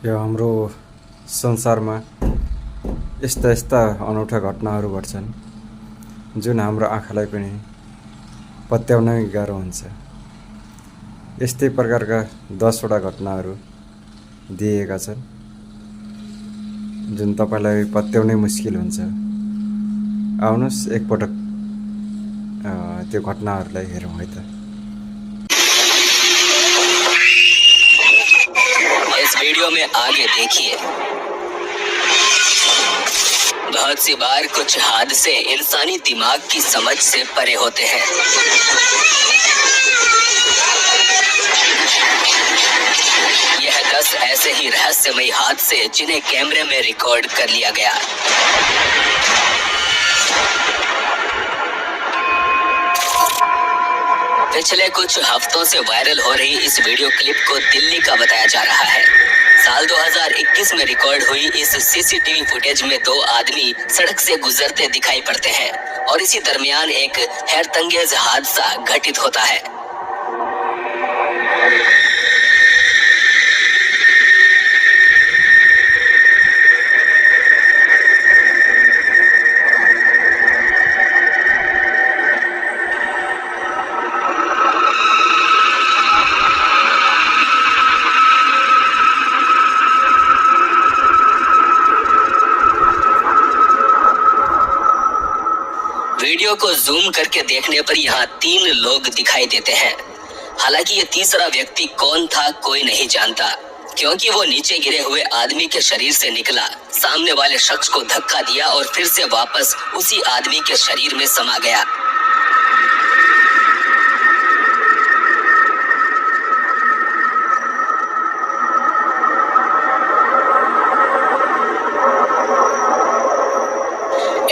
यो हाम्रो संसारमा यस्ता यस्ता अनौठा घटनाहरू घट्छन् जुन हाम्रो आँखालाई पनि पत्याउनै गाह्रो हुन्छ। यस्तै प्रकारका 10वटा घटनाहरू दिएका छन् जुन तपाईलाई पत्याउनै मुस्किल हुन्छ। आउनुहोस् एकपटक त्यो घटनाहरूलाई हेरौँ है त। इस वीडियो में आगे देखिए। बहुत सी बार कुछ हादसे इंसानी दिमाग की समझ से परे होते हैं। यह 10 ऐसे ही रहस्यमयी हादसे जिन्हें कैमरे में रिकॉर्ड कर लिया गया। पिछले कुछ हफ्तों से वायरल हो रही इस वीडियो क्लिप को दिल्ली का बताया जा रहा है। साल 2021 में रिकॉर्ड हुई इस सीसीटीवी फुटेज में 2 आदमी सड़क से गुजरते दिखाई पड़ते हैं और इसी दरमियान एक हैरतअंगेज हादसा घटित होता है। वीडियो को जूम करके देखने पर यहाँ 3 लोग दिखाई देते हैं। हालांकि ये तीसरा व्यक्ति कौन था कोई नहीं जानता, क्योंकि वो नीचे गिरे हुए आदमी के शरीर से निकला, सामने वाले शख्स को धक्का दिया और फिर से वापस उसी आदमी के शरीर में समा गया।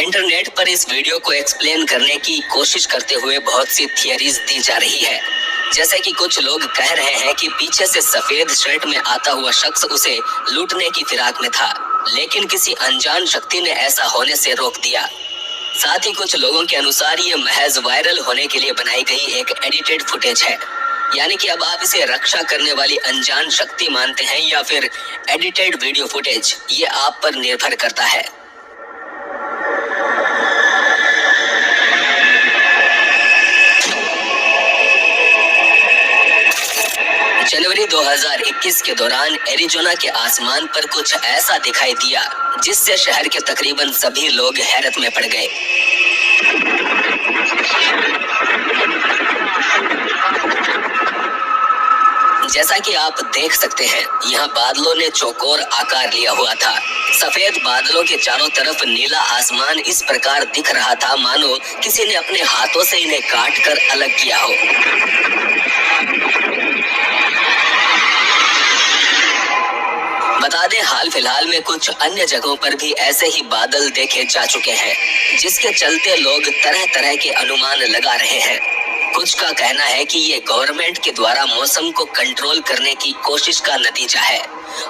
इंटरनेट पर इस वीडियो को एक्सप्लेन करने की कोशिश करते हुए बहुत सी थियरीज दी जा रही है। जैसे कि कुछ लोग कह रहे हैं कि पीछे से सफेद शर्ट में आता हुआ शख्स उसे लूटने की फिराक में था, लेकिन किसी अनजान शक्ति ने ऐसा होने से रोक दिया। साथ ही कुछ लोगों के अनुसार ये महज वायरल होने के लिए बनाई गई एक एडिटेड फुटेज है। यानी कि अब आप इसे रक्षा करने वाली अनजान शक्ति मानते हैं या फिर एडिटेड वीडियो फुटेज, ये आप पर निर्भर करता है। जनवरी 2021 के दौरान एरिजोना के आसमान पर कुछ ऐसा दिखाई दिया जिससे शहर के तकरीबन सभी लोग हैरत में पड़ गए। जैसा कि आप देख सकते हैं, यहाँ बादलों ने चौकोर आकार लिया हुआ था। सफेद बादलों के चारों तरफ नीला आसमान इस प्रकार दिख रहा था मानो किसी ने अपने हाथों से इन्हें काट कर अलग किया हो। बता दें, हाल फिलहाल में कुछ अन्य जगहों पर भी ऐसे ही बादल देखे जा चुके हैं, जिसके चलते लोग तरह तरह के अनुमान लगा रहे हैं। कुछ का कहना है कि ये गवर्नमेंट के द्वारा मौसम को कंट्रोल करने की कोशिश का नतीजा है,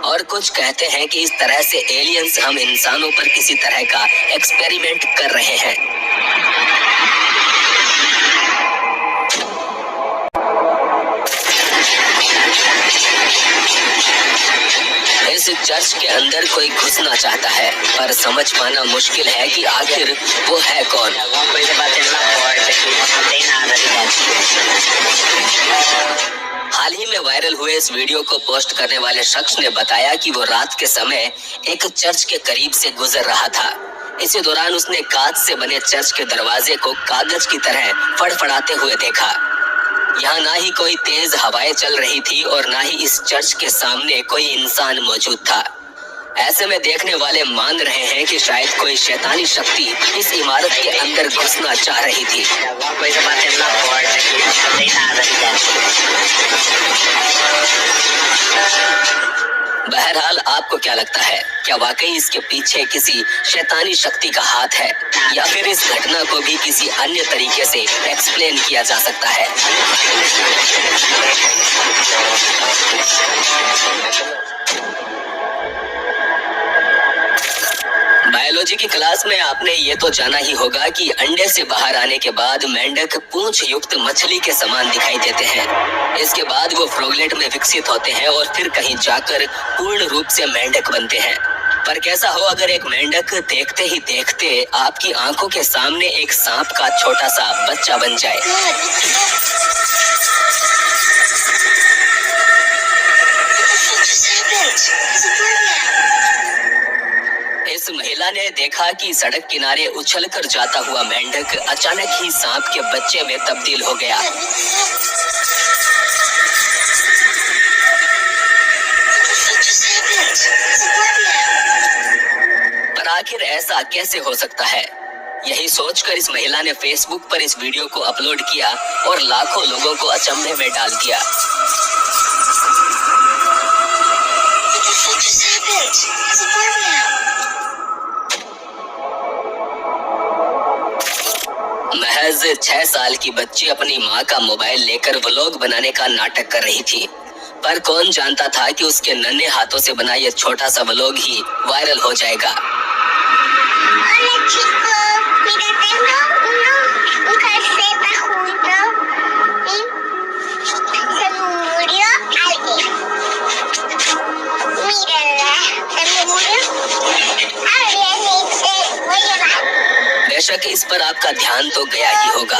और कुछ कहते हैं कि इस तरह से एलियंस हम इंसानों पर किसी तरह का एक्सपेरिमेंट कर रहे हैं। इस चर्च के अंदर कोई घुसना चाहता है, पर समझ पाना मुश्किल है कि आखिर वो है कौन। हाल ही में वायरल हुए इस वीडियो को पोस्ट करने वाले शख्स ने बताया कि वो रात के समय एक चर्च के करीब से गुजर रहा था। इसी दौरान उसने कांच से बने चर्च के दरवाजे को कागज की तरह फड़फड़ाते हुए देखा। यहाँ ना ही कोई तेज हवाएं चल रही थी और ना ही इस चर्च के सामने कोई इंसान मौजूद था। ऐसे में देखने वाले मान रहे हैं कि शायद कोई शैतानी शक्ति इस इमारत के अंदर घुसना चाह रही थी। बहरहाल, आपको क्या लगता है? क्या वाकई इसके पीछे किसी शैतानी शक्ति का हाथ है, या फिर इस घटना को भी किसी अन्य तरीके से एक्सप्लेन किया जा सकता है? बायोलॉजी बायोलॉजी की क्लास में आपने ये तो जाना ही होगा कि अंडे से बाहर आने के बाद मेंढक पूंछ युक्त मछली के समान दिखाई देते हैं। इसके बाद वो फ्रॉगलेट में विकसित होते हैं और फिर कहीं जाकर पूर्ण रूप से मेंढक बनते हैं। पर कैसा हो अगर एक मेंढक देखते ही देखते आपकी आंखों के सामने एक सांप का छोटा सा बच्चा बन जाए। इस महिला ने देखा कि सड़क किनारे उछलकर जाता हुआ मेंढक अचानक ही सांप के बच्चे में तब्दील हो गया। पर आखिर ऐसा कैसे हो सकता है? यही सोचकर इस महिला ने फेसबुक पर इस वीडियो को अपलोड किया और लाखों लोगों को अचंभे में डाल दिया। महज 6 साल की बच्ची अपनी माँ का मोबाइल लेकर व्लॉग बनाने का नाटक कर रही थी, पर कौन जानता था कि उसके नन्हे हाथों से बना यह छोटा सा व्लॉग ही वायरल हो जाएगा। बेशक इस पर आपका ध्यान तो गया ही होगा।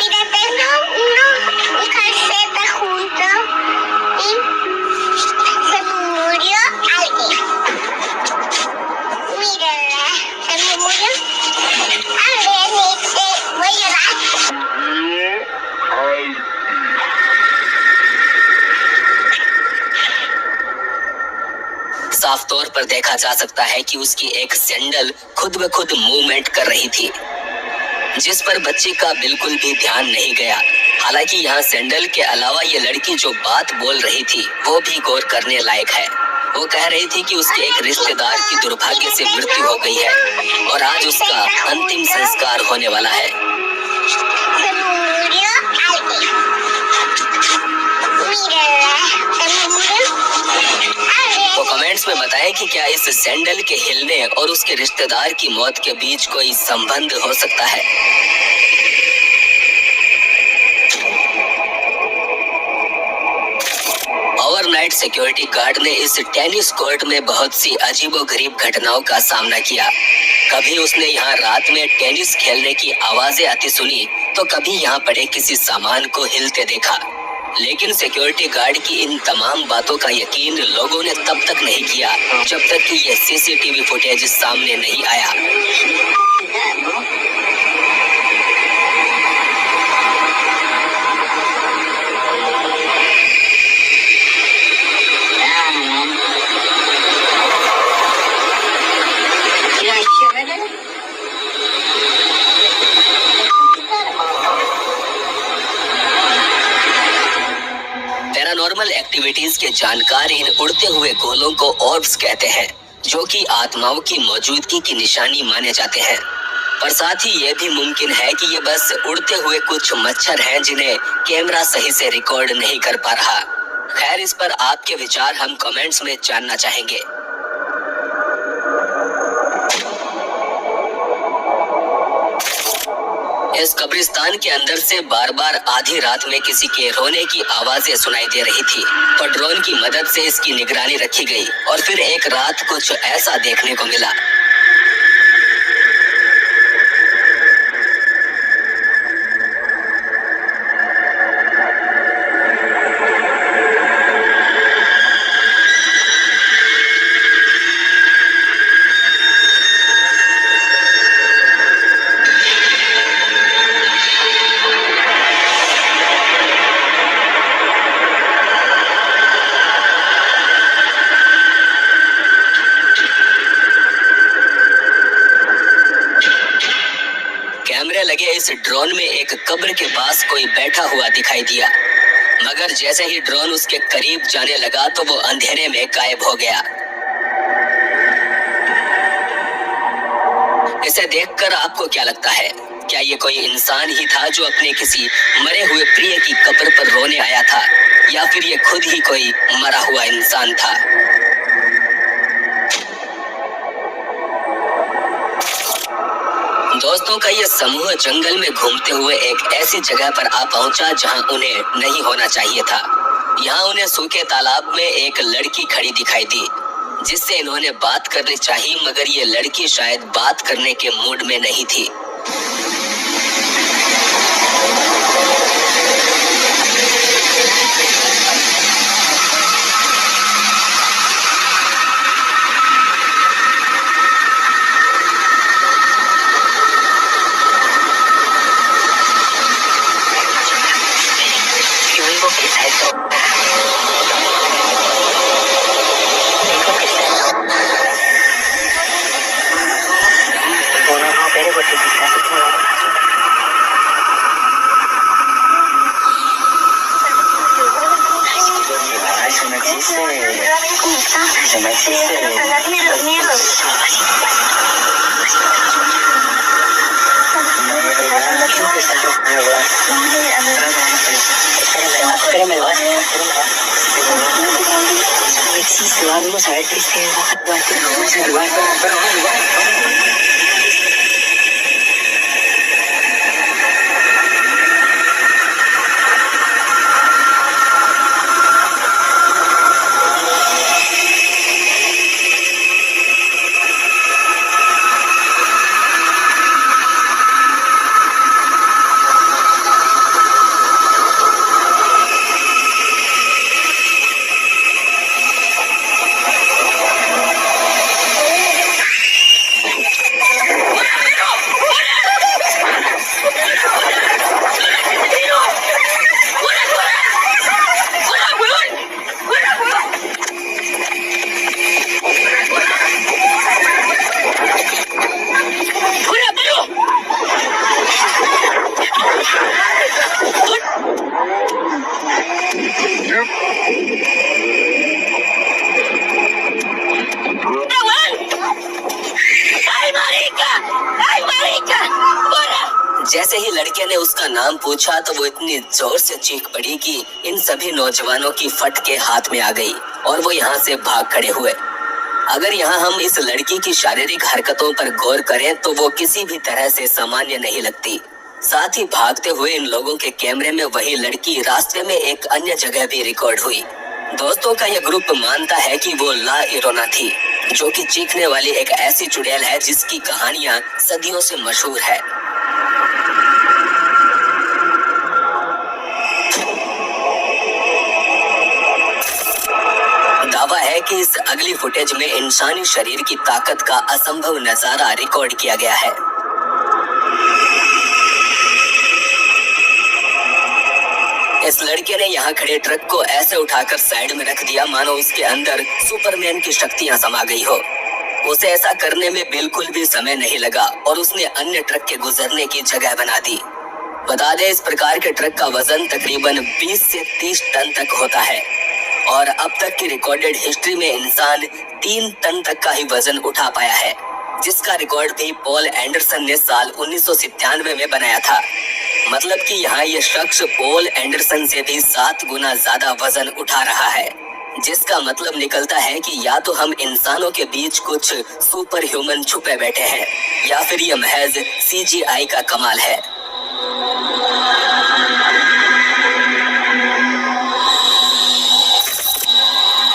साफ तौर पर देखा जा सकता है कि उसकी एक सैंडल खुद ब खुद मूवमेंट कर रही थी, जिस पर बच्चे का बिल्कुल भी ध्यान नहीं गया। हालांकि यहाँ सैंडल के अलावा ये लड़की जो बात बोल रही थी वो भी गौर करने लायक है। वो कह रही थी कि उसके एक रिश्तेदार की दुर्भाग्य से मृत्यु हो गई है और आज उसका अंतिम संस्कार होने वाला है। वो कमेंट्स में बताएं कि क्या इस सैंडल के हिलने और उसके रिश्तेदार की मौत के बीच कोई संबंध हो सकता है। ओवरनाइट सिक्योरिटी गार्ड ने इस टेनिस कोर्ट में बहुत सी अजीबोगरीब घटनाओं का सामना किया। कभी उसने यहाँ रात में टेनिस खेलने की आवाजें आती सुनी तो कभी यहाँ पड़े किसी सामान को हिलते देखा। लेकिन सिक्योरिटी गार्ड की इन तमाम बातों का यकीन लोगों ने तब तक नहीं किया जब तक कि ये सीसीटीवी फुटेज सामने नहीं आया। पैरानॉर्मल एक्टिविटीज के जानकार इन उड़ते हुए गोलों को ऑर्ब्स कहते हैं, जो कि आत्माओं की मौजूदगी की निशानी माने जाते हैं। पर साथ ही ये भी मुमकिन है कि ये बस उड़ते हुए कुछ मच्छर हैं जिन्हें कैमरा सही से रिकॉर्ड नहीं कर पा रहा। खैर, इस पर आपके विचार हम कमेंट्स में जानना चाहेंगे। इस कब्रिस्तान के अंदर से बार बार आधी रात में किसी के रोने की आवाजें सुनाई दे रही थी, तो ड्रोन की मदद से इसकी निगरानी रखी गई और फिर एक रात कुछ ऐसा देखने को मिला। कैमरे लगे इस ड्रोन में एक कब्र के पास कोई बैठा हुआ दिखाई दिया, मगर जैसे ही ड्रोन उसके करीब जाने लगा तो वो अंधेरे में गायब हो गया। इसे देखकर आपको क्या लगता है? क्या ये कोई इंसान ही था जो अपने किसी मरे हुए प्रिय की कब्र पर रोने आया था, या फिर ये खुद ही कोई मरा हुआ इंसान था? दोस्तों का ये समूह जंगल में घूमते हुए एक ऐसी जगह पर आ पहुंचा जहां उन्हें नहीं होना चाहिए था। यहाँ उन्हें सूखे तालाब में एक लड़की खड़ी दिखाई दी, जिससे इन्होंने बात करनी चाहिए, मगर ये लड़की शायद बात करने के मूड में नहीं थी। Vamos a ver tristeza, vamos a jugar. जैसे ही लड़के ने उसका नाम पूछा तो वो इतनी जोर से चीख पड़ी कि इन सभी नौजवानों की फट के हाथ में आ गई और वो यहाँ से भाग खड़े हुए। अगर यहाँ हम इस लड़की की शारीरिक हरकतों पर गौर करें तो वो किसी भी तरह से सामान्य नहीं लगती। साथ ही भागते हुए इन लोगों के कैमरे में वही लड़की रास्ते में एक अन्य जगह भी रिकॉर्ड हुई। दोस्तों का यह ग्रुप मानता है कि वो ला इरोना थी, जो कि चीखने वाली एक ऐसी चुड़ैल है जिसकी कहानियां सदियों से मशहूर है। दावा है कि इस अगली फुटेज में इंसानी शरीर की ताकत का असंभव नजारा रिकॉर्ड किया गया है। इस लड़के ने यहाँ खड़े ट्रक को ऐसे उठाकर साइड में रख दिया मानो उसके अंदर सुपरमैन की शक्तियां समा गई हो। उसे ऐसा करने में बिल्कुल भी समय नहीं लगा और उसने अन्य ट्रक के गुजरने की जगह बना दी। बता दें, इस प्रकार के ट्रक का वजन तकरीबन 20 से 30 टन तक होता है और अब तक की रिकॉर्डेड हिस्ट्री में इंसान 3 टन तक का ही वजन उठा पाया है, जिसका रिकॉर्ड भी पॉल एंडरसन ने साल 1997 में बनाया था। मतलब कि यहाँ ये शख्स पॉल एंडरसन से भी 7 गुना ज्यादा वजन उठा रहा है, जिसका मतलब निकलता है कि या तो हम इंसानों के बीच कुछ सुपर ह्यूमन छुपे बैठे हैं या फिर ये महज CGI का कमाल है।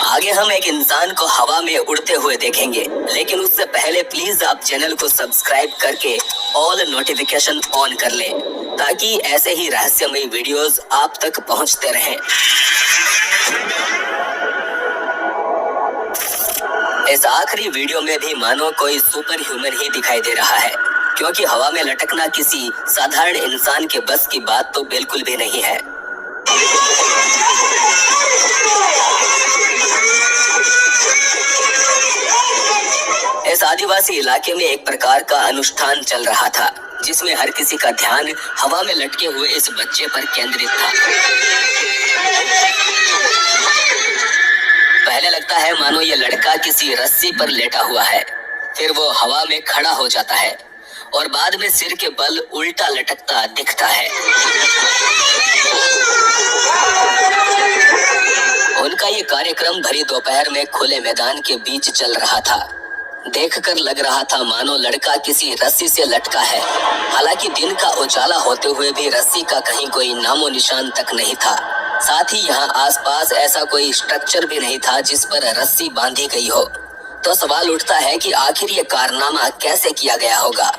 आगे हम एक इंसान को हवा में उड़ते हुए देखेंगे, लेकिन उससे पहले प्लीज आप चैनल को सब्सक्राइब करके ऑल नोटिफिकेशन ऑन कर लें, ताकि ऐसे ही रहस्यमयी वीडियोस आप तक पहुंचते रहें। इस आखिरी वीडियो में भी मानो कोई सुपर ह्यूमन ही दिखाई दे रहा है, क्योंकि हवा में लटकना किसी साधारण इंसान के बस की बात तो बिल्कुल भी नहीं है। इस आदिवासी इलाके में एक प्रकार का अनुष्ठान चल रहा था, जिसमें हर किसी का ध्यान हवा में लटके हुए इस बच्चे पर केंद्रित था। पहले लगता है मानो ये लड़का किसी रस्सी पर लेटा हुआ है, फिर वो हवा में खड़ा हो जाता है और बाद में सिर के बल उल्टा लटकता दिखता है। उनका ये कार्यक्रम भरी दोपहर में खुले मैदान के बीच चल रहा था। देखकर लग रहा था मानो लड़का किसी रस्सी से लटका है। हालांकि दिन का उजाला होते हुए भी रस्सी का कहीं कोई नामो निशान तक नहीं था। साथ ही यहाँ आसपास ऐसा कोई स्ट्रक्चर भी नहीं था जिस पर रस्सी बांधी गई हो। तो सवाल उठता है कि आखिर ये कारनामा कैसे किया गया होगा।